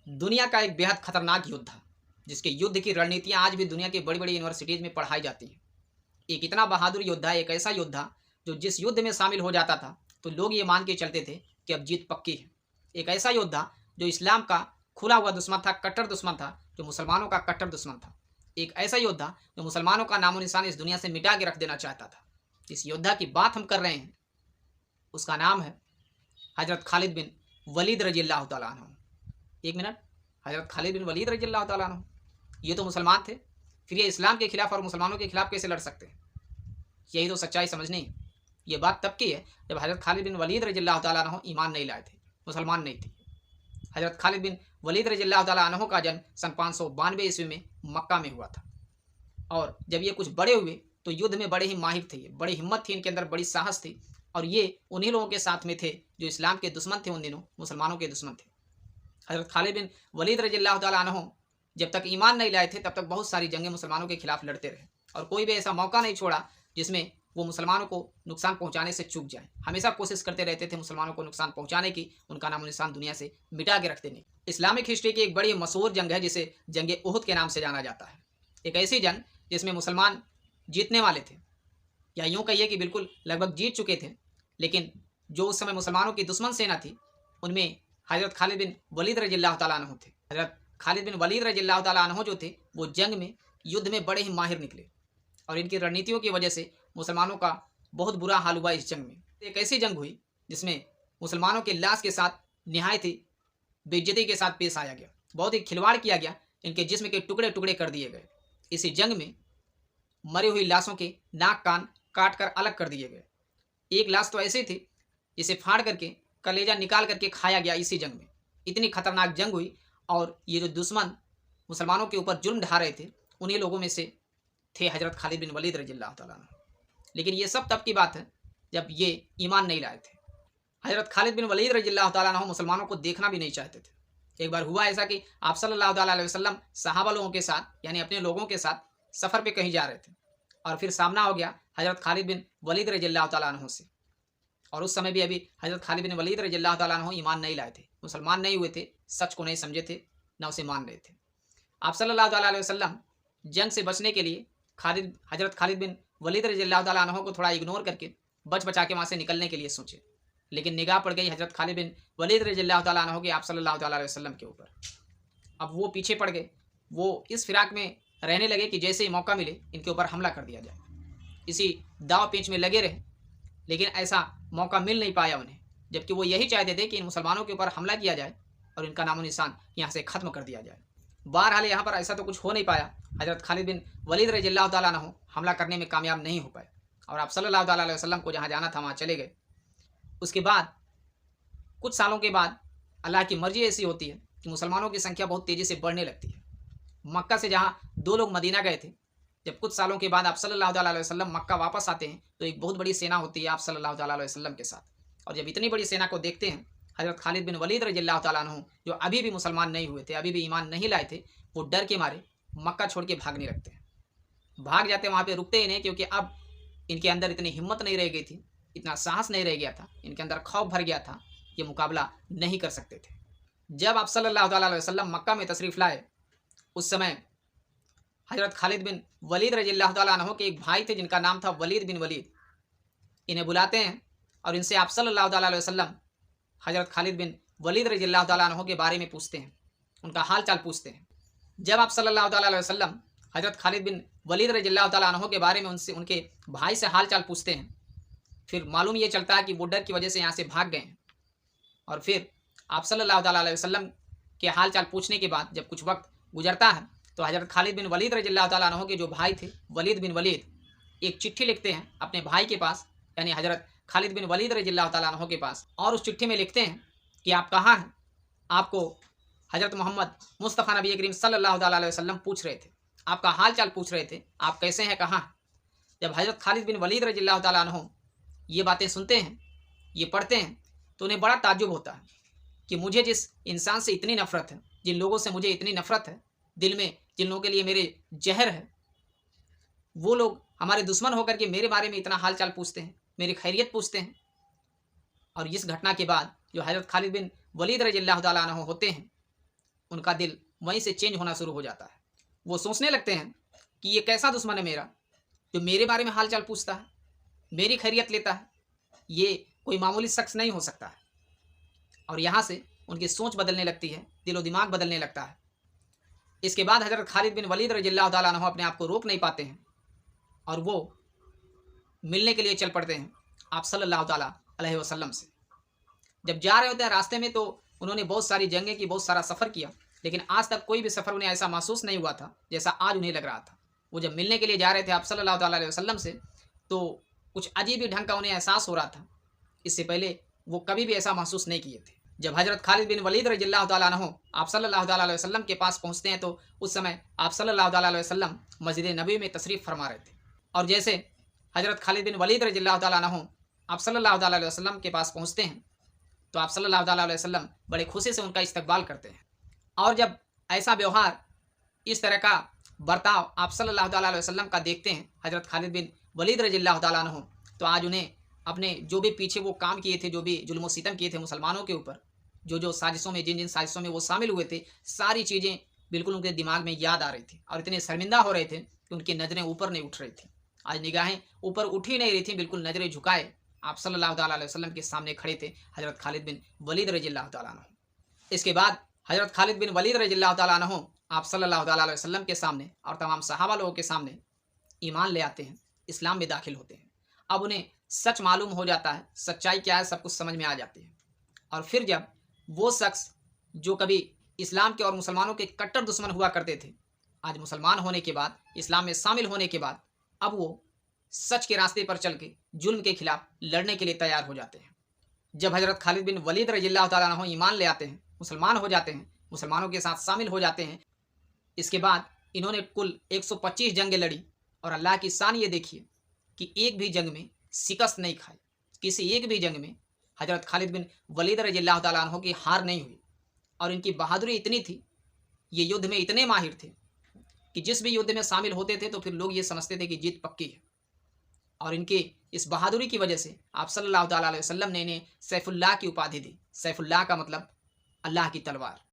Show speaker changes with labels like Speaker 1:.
Speaker 1: दुनिया का एक बेहद खतरनाक योद्धा, जिसके युद्ध की रणनीतियाँ आज भी दुनिया की बड़ी-बड़ी यूनिवर्सिटीज़ में पढ़ाई जाती हैं। एक इतना बहादुर योद्धा, एक ऐसा योद्धा जो जिस युद्ध में शामिल हो जाता था, तो लोग ये मान के चलते थे कि अब जीत पक्की है। एक ऐसा योद्धा जो इस्लाम का खुला हुआ दुश्मन था, कट्टर दुश्मन था, जो मुसलमानों का कट्टर दुश्मन था। एक ऐसा योद्धा जो मुसलमानों का नामो-निशान इस दुनिया से मिटा के रख देना चाहता था। जिस योद्धा की बात हम कर रहे हैं, उसका नाम है हज़रत खालिद बिन वलीद रज़ियल्लाहु तआला अन्हु। 1 मिनट, हज़रत खालिद बिन वलीद रज़ियल्लाहु तआला अन्हु, ये तो मुसलमान थे, फिर ये इस्लाम के खिलाफ और मुसलमानों के खिलाफ कैसे लड़ सकते हैं? यही तो सच्चाई समझनी है। ये बात तब की है जब हज़रत खालिद बिन वलीद रज़ियल्लाहु तआला अन्हु ईमान नहीं लाए थे, मुसलमान नहीं थे। हज़रत खालिद बिन वलीद रज़ियल्लाहु तआला अन्हु का जन्म सन 592 ईस्वी में मक्का में हुआ था। और जब ये कुछ बड़े हुए तो युद्ध में बड़े ही माहिर थे, ये बड़ी हिम्मत थी इनके अंदर, बड़ी साहस थी। और ये उन्हीं लोगों के साथ में थे जो इस्लाम के दुश्मन थे, उन दिनों मुसलमानों के दुश्मन थे। हज़रत खालिद बिन वलीद रज़ियल्लाहु तआला अन्हु जब तक ईमान नहीं लाए थे, तब तक बहुत सारी जंगें मुसलमानों के खिलाफ लड़ते रहे, और कोई भी ऐसा मौका नहीं छोड़ा जिसमें वो मुसलमानों को नुकसान पहुंचाने से चूक जाए। हमेशा कोशिश करते रहते थे मुसलमानों को नुकसान पहुंचाने की, उनका नामो निशान दुनिया से मिटा के रख देने। इस्लामिक हिस्ट्री की एक बड़ी मशहूर जंग है जिसे जंग उहुद के नाम से जाना जाता है। एक ऐसी जंग जिसमें मुसलमान जीतने वाले थे, या यूँ कहिए कि बिल्कुल लगभग जीत चुके थे, लेकिन जो उस समय मुसलमानों की दुश्मन सेना थी, उनमें हज़रत खालिद बिन वलीद रज़ियल्लाहु तआला अन्हु थे। हज़रत खालिद बिन वलीद रज़ियल्लाहु तआला अन्हु जो थे, वो जंग में, युद्ध में बड़े ही माहिर निकले, और इनकी रणनीतियों की वजह से मुसलमानों का बहुत बुरा हाल हुआ इस जंग में। एक ऐसी जंग हुई जिसमें मुसलमानों की लाश के साथ निहायत ही बेइज्जती के साथ पेश आया गया, बहुत ही खिलवाड़ किया गया, इनके जिस्म के टुकड़े-टुकड़े कर दिए गए। इसी जंग में मरी हुई लाशों के नाक कान काट कर अलग कर दिए गए। एक लाश तो ऐसी थी जिसे फाड़ करके कलेजा निकाल करके खाया गया इसी जंग में। इतनी खतरनाक जंग हुई, और ये जो दुश्मन मुसलमानों के ऊपर जुल्म ढा रहे थे, उन्हीं लोगों में से थे हज़रत खालिद बिन वलीद रज़ियल्लाहु तआला अन्हु। लेकिन ये सब तब की बात है जब ये ईमान नहीं लाए थे। हज़रत खालिद बिन वलीद रज़ियल्लाहु तआला अन्हु मुसलमानों को देखना भी नहीं चाहते थे। एक बार हुआ ऐसा कि आप सल्लल्लाहु अलैहि वसल्लम सहाबा लोगों के साथ, यानी अपने लोगों के साथ सफ़र पे कहीं जा रहे थे, और फिर सामना हो गया हज़रत खालिद बिन वलीद रज़ियल्लाहु तआला अन्हु से। और उस समय भी अभी हज़रत खालिद बिन वलीद रज़ियल्लाहु तआला अन्हु ईमान नहीं लाए थे, मुसलमान नहीं हुए थे, सच को नहीं समझे थे, ना उसे मान रहे थे। आप सल्लल्लाहु अलैहि वसल्लम जंग से बचने के लिए हज़रत खालिद बिन वलीद रज़ियल्लाहु तआला अन्हु को थोड़ा इग्नोर करके बच बचा के वहाँ से निकलने के लिए सोचे, लेकिन निगाह पड़ गई हज़रत खालिद बिन वलीद रज़ियल्लाहु तआला अन्हु की आप सल्लल्लाहु अलैहि वसल्लम के ऊपर। अब वो पीछे पड़ गए, वो इस फिराक में रहने लगे कि जैसे ही मौका मिले इनके ऊपर हमला कर दिया जाए। इसी दाव पेंच में लगे रहे, लेकिन ऐसा मौका मिल नहीं पाया उन्हें, जबकि वो यही चाहते थे कि इन मुसलमानों के ऊपर हमला किया जाए और इनका नामो निशान यहाँ से ख़त्म कर दिया जाए। बहरहाल यहाँ पर ऐसा तो कुछ हो नहीं पाया। हज़रत खालिद बिन वलीद रज़ियल्लाहु तआला अन्हु हमला करने में कामयाब नहीं हो पाए, और आप सल्लल्लाहु अलैहि वसल्लम को जहाँ जाना था वहाँ चले गए। उसके बाद कुछ सालों के बाद अल्लाह की मर्जी ऐसी होती है कि मुसलमानों की संख्या बहुत तेज़ी से बढ़ने लगती है। मक्का से जहाँ 2 लोग मदीना गए थे, जब कुछ सालों के बाद आप सल्लल्लाहु अलैहि वसल्लम मक्का वापस आते हैं, तो एक बहुत बड़ी सेना होती है आप सल्लल्लाहु अलैहि वसल्लम के साथ। और जब इतनी बड़ी सेना को देखते हैं, हज़रत खालिद बिन वलीद रज़ियल्लाहु तआला अन्हु जो अभी भी मुसलमान नहीं हुए थे, अभी भी ईमान नहीं लाए थे, वो डर के मारे मक्का छोड़ के भागने लगते हैं। भाग जाते हैं, वहाँ पे रुकते ही नहीं, क्योंकि अब इनके अंदर इतनी हिम्मत नहीं रह गई थी, इतना साहस नहीं रह गया था, इनके अंदर खौफ भर गया था, ये मुकाबला नहीं कर सकते थे। जब आप सल्लल्लाहु अलैहि वसल्लम मक्का में तशरीफ़ लाए, उस समय हज़रत खालिद बिन वलीद रज़ियल्लाहु तआला अन्हु के एक भाई थे जिनका नाम था वलीद बिन वलीद। इन्हें बुलाते हैं और इनसे आप सल्लल्लाहु अलैहि वसल्लम हज़रत खालिद बिन वलीद रज़ियल्लाहु तआला अन्हु के बारे में पूछते हैं, उनका हाल चाल पूछते हैं। जब आप सल्लल्लाहु अलैहि वसल्लम हज़रत खालिद बिन वलीद रज़ियल्लाहु तआला अन्हु के बारे में उनसे, उनके भाई से हाल चाल पूछते हैं, फिर मालूम ये चलता है कि वो डर की वजह से यहाँ से भाग गए हैं। और फिर आप सल्लल्लाहु अलैहि वसल्लम के हाल चाल पूछने के बाद जब कुछ वक्त गुजरता है, तो हज़रत खालिद बिन वलीद रज़ियल्लाहु तआला अन्हु के जो भाई थे वलीद बिन वलीद, एक चिट्ठी लिखते हैं अपने भाई के पास, यानी हज़रत खालिद बिन वलीद रज़ियल्लाहु तआला अन्हु के पास, और उस चिट्ठी में लिखते हैं कि आप कहाँ हैं, आपको हज़रत मोहम्मद मुस्तफ़ा नबी करीम सल्लल्लाहु अलैहि वसल्लम पूछ रहे थे, आपका हाल चाल पूछ रहे थे, आप कैसे हैं, कहाँ हैं। जब हज़रत खालिद बिन वलीद रज़ियल्लाहु तआला अन्हु ये बातें सुनते हैं, ये पढ़ते हैं, तो उन्हें बड़ा ताज्जुब होता है कि मुझे जिस इंसान से इतनी नफ़रत है, जिन लोगों से मुझे इतनी नफ़रत है दिल में, जिन लोगों के लिए मेरे जहर है, वो लोग हमारे दुश्मन होकर के मेरे बारे में इतना हाल चाल पूछते हैं, मेरी खैरियत पूछते हैं। और इस घटना के बाद जो हज़रत खालिद बिन वलीद रज़ियल्लाहु तआला अन्हु होते हैं, उनका दिल वहीं से चेंज होना शुरू हो जाता है। वो सोचने लगते हैं कि ये कैसा दुश्मन है मेरा, जो मेरे बारे में हाल चाल पूछता है, मेरी खैरियत लेता है। ये कोई मामूली शख्स नहीं हो सकता है। और यहाँ से उनकी सोच बदलने लगती है, दिलो दिमाग बदलने लगता है। इसके बाद हज़रत खालिद बिन वलीद रज़ियल्लाहु ताला अन्हु अपने आप को रोक नहीं पाते हैं और वो मिलने के लिए चल पड़ते हैं आप सल्लल्लाहु ताला अलैहि वसल्लम से। जब जा रहे होते हैं रास्ते में तो उन्होंने बहुत सारी जंगें की, बहुत सारा सफ़र किया, लेकिन आज तक कोई भी सफ़र उन्हें ऐसा महसूस नहीं हुआ था जैसा आज उन्हें लग रहा था। वो जब मिलने के लिए जा रहे थे आप सल्लल्लाहु ताला अलैहि वसल्लम से, तो कुछ अजीब ही ढंग का उन्हें एहसास हो रहा था। इससे पहले वो कभी भी ऐसा महसूस नहीं किए थे। जब हज़रत खालिद बिन वलीद रज़ियल्लाहु ताला अन्हु आप सल्लल्लाहु ताला अलैहि वसल्लम के पास पहुँचते हैं, तो उस समय आप सल्लल्लाहु ताला अलैहि वसल्लम मस्जिद नबवी में तशरीफ़ फरमा रहे थे। और जैसे हज़रत खालिद बिन वलीद रज़ियल्लाहु ताला अन्हु आप सल्लल्लाहु ताला अलैहि वसल्लम के पास पहुँचते हैं, तो आप सल्लल्लाहु ताला अलैहि वसल्लम बड़े खुशी से उनका इस्तकबाल करते हैं। और जब ऐसा व्यवहार, इस तरह का बर्ताव आप सल्लल्लाहु ताला अलैहि वसल्लम का देखते हैं हज़रत खालिद बिन वलीद रज़ियल्लाहु ताला अन्हु, तो आज उन्हें अपने जो भी पीछे वो काम किए थे, जो भी जुल्म व सितम किए थे मुसलमानों के ऊपर, जो साजिशों में, जिन साजिशों में वो शामिल हुए थे, सारी चीज़ें बिल्कुल उनके दिमाग में याद आ रही थी और इतने शर्मिंदा हो रहे थे कि उनकी नज़रें ऊपर नहीं उठ रही थी। आज निगाहें ऊपर उठ ही नहीं रही थी, बिल्कुल नज़रें झुकाए आप सल्लल्लाहु ताला अलैहि वसल्लम के सामने खड़े थे हज़रत खालिद बिन वलीद रज़ियल्लाहु ताला अन्हु। इसके बाद हज़रत खालिद बिन वलीद रज़ियल्लाहु ताला अन्हु आप सल्लल्लाहु ताला अलैहि वसल्लम के सामने और तमाम सहाबा लोगों के सामने ईमान ले आते हैं, इस्लाम में दाखिल होते हैं। अब उन्हें सच मालूम हो जाता है, सच्चाई क्या है सब कुछ समझ में आ जाती है। और फिर जब वो शख्स जो कभी इस्लाम के और मुसलमानों के कट्टर दुश्मन हुआ करते थे, आज मुसलमान होने के बाद, इस्लाम में शामिल होने के बाद, अब वो सच के रास्ते पर चल के जुल्म के खिलाफ लड़ने के लिए तैयार हो जाते हैं। जब हज़रत खालिद बिन वलीद रज़ियल्लाहु ताला अन्हु ईमान ले आते हैं, मुसलमान हो जाते हैं, मुसलमानों के साथ शामिल हो जाते हैं, इसके बाद इन्होंने कुल 125 जंगें लड़ी और अल्लाह की शान ये देखिए कि एक भी जंग में शिकस्त नहीं खाई। किसी एक भी जंग में हज़रत खालिद बिन वलीद रज़ियल्लाहु ताला अन्हु की हार नहीं हुई। और इनकी बहादुरी इतनी थी, ये युद्ध में इतने माहिर थे कि जिस भी युद्ध में शामिल होते थे तो फिर लोग ये समझते थे कि जीत पक्की है। और इनके इस बहादुरी की वजह से आप सल्लल्लाहु ताला अलैहि वसल्लम ने इन्हें सैफुल्लाह की उपाधि दी। सैफुल्लाह का मतलब अल्लाह की तलवार।